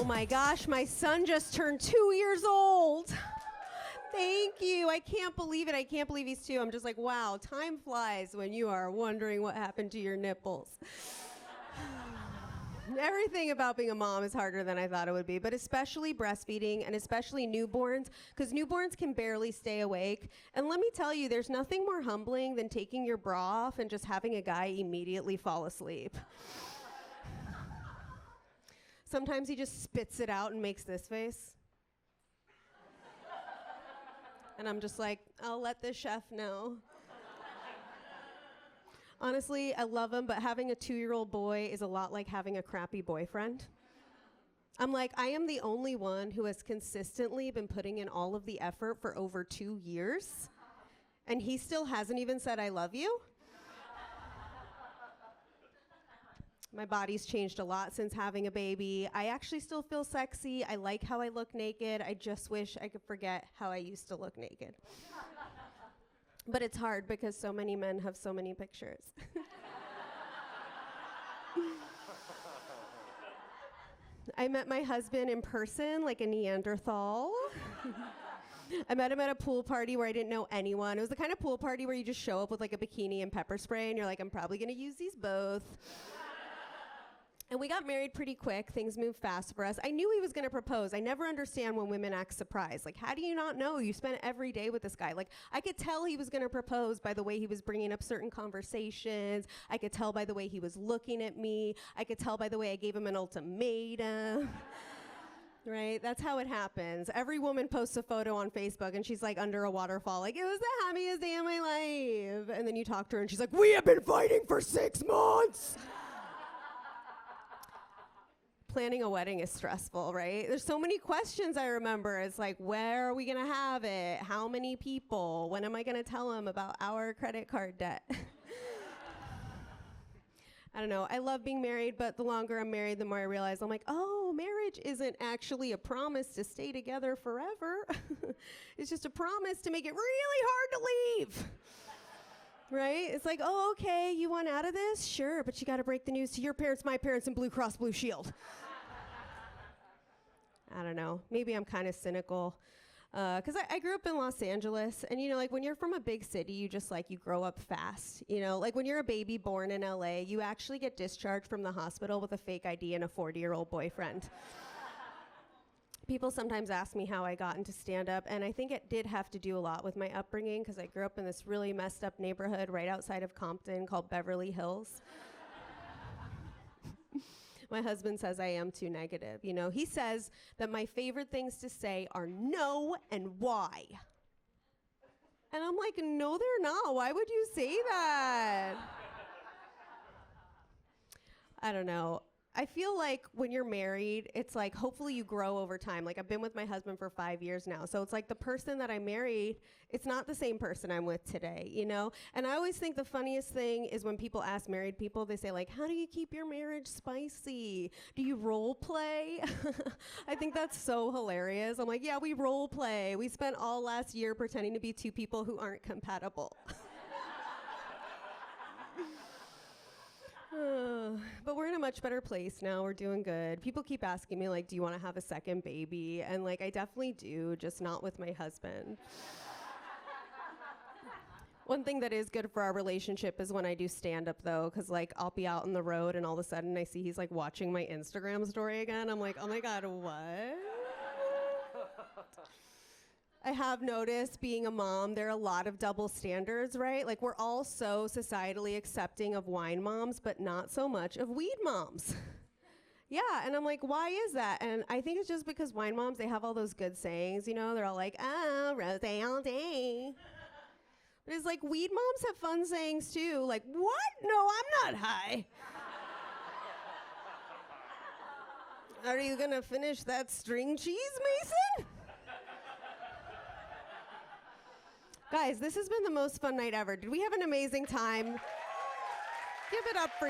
Oh my gosh, my son just turned 2 years old. Thank you. I can't believe it. I can't believe he's 2. I'm just like, wow, time flies when you are wondering what happened to your nipples. Everything about being a mom is harder than I thought it would be, but especially breastfeeding and especially newborns, because newborns can barely stay awake. And let me tell you, there's nothing more humbling than taking your bra off and just having a guy immediately fall asleep. Sometimes he just spits it out and makes this face. And I'm just like, I'll let the chef know. Honestly, I love him, but having a 2-year-old boy is a lot like having a crappy boyfriend. I'm like, I am the only one who has consistently been putting in all of the effort for over 2 years, and he still hasn't even said I love you. My body's changed a lot since having a baby. I actually still feel sexy. I like how I look naked. I just wish I could forget how I used to look naked. But it's hard because so many men have so many pictures. I met my husband in person like a Neanderthal. I met him at a pool party where I didn't know anyone. It was the kind of pool party where you just show up with like a bikini and pepper spray and you're like, I'm probably gonna use these both. And we got married pretty quick. Things moved fast for us. I knew he was going to propose. I never understand when women act surprised. Like, how do you not know? You spent every day with this guy. Like, I could tell he was going to propose by the way he was bringing up certain conversations. I could tell by the way he was looking at me. I could tell by the way I gave him an ultimatum. Right? That's how it happens. Every woman posts a photo on Facebook and she's like under a waterfall, like, it was the happiest day of my life. And then you talk to her and she's like, we have been fighting for 6 months. Planning a wedding is stressful, right? There's so many questions I remember. It's like, where are we gonna have it? How many people? When am I gonna tell them about our credit card debt? I don't know. I love being married, but the longer I'm married, the more I realize I'm like, oh, marriage isn't actually a promise to stay together forever. It's just a promise to make it really hard to leave. Right? It's like, oh, okay, you want out of this? Sure, but you got to break the news to your parents, my parents, and Blue Cross Blue Shield. I don't know. Maybe I'm kind of cynical. Because I grew up in Los Angeles, and, you know, like, when you're from a big city, you just, like, you grow up fast. You know, like, when you're a baby born in LA, you actually get discharged from the hospital with a fake ID and a 40-year-old boyfriend. People sometimes ask me how I got into stand-up, and I think it did have to do a lot with my upbringing, because I grew up in this really messed up neighborhood right outside of Compton called Beverly Hills. My husband says I am too negative. You know, he says that my favorite things to say are no and why. And I'm like, no, they're not. Why would you say that? I don't know. I feel like when you're married, it's like, hopefully you grow over time. Like, I've been with my husband for 5 years now. So it's like the person that I married, it's not the same person I'm with today, you know? And I always think the funniest thing is when people ask married people, they say, like, how do you keep your marriage spicy? Do you role play? I think that's so hilarious. I'm like, yeah, we role play. We spent all last year pretending to be 2 people who aren't compatible. But we're in a much better place now. We're doing good. People keep asking me, like, do you want to have a second baby? And, like, I definitely do, just not with my husband. One thing that is good for our relationship is when I do stand-up, though, because, like, I'll be out on the road and all of a sudden I see he's, like, watching my Instagram story again. I'm like, oh my God, what? I have noticed, being a mom, there are a lot of double standards, right? Like, we're all so societally accepting of wine moms, but not so much of weed moms. Yeah, and I'm like, why is that? And I think it's just because wine moms, they have all those good sayings, you know? They're all like, oh, rosé all day. But it's like, weed moms have fun sayings too. Like, what? No, I'm not high. Are you gonna finish that string cheese, Mason? Guys, this has been the most fun night ever. Did we have an amazing time? Give it up for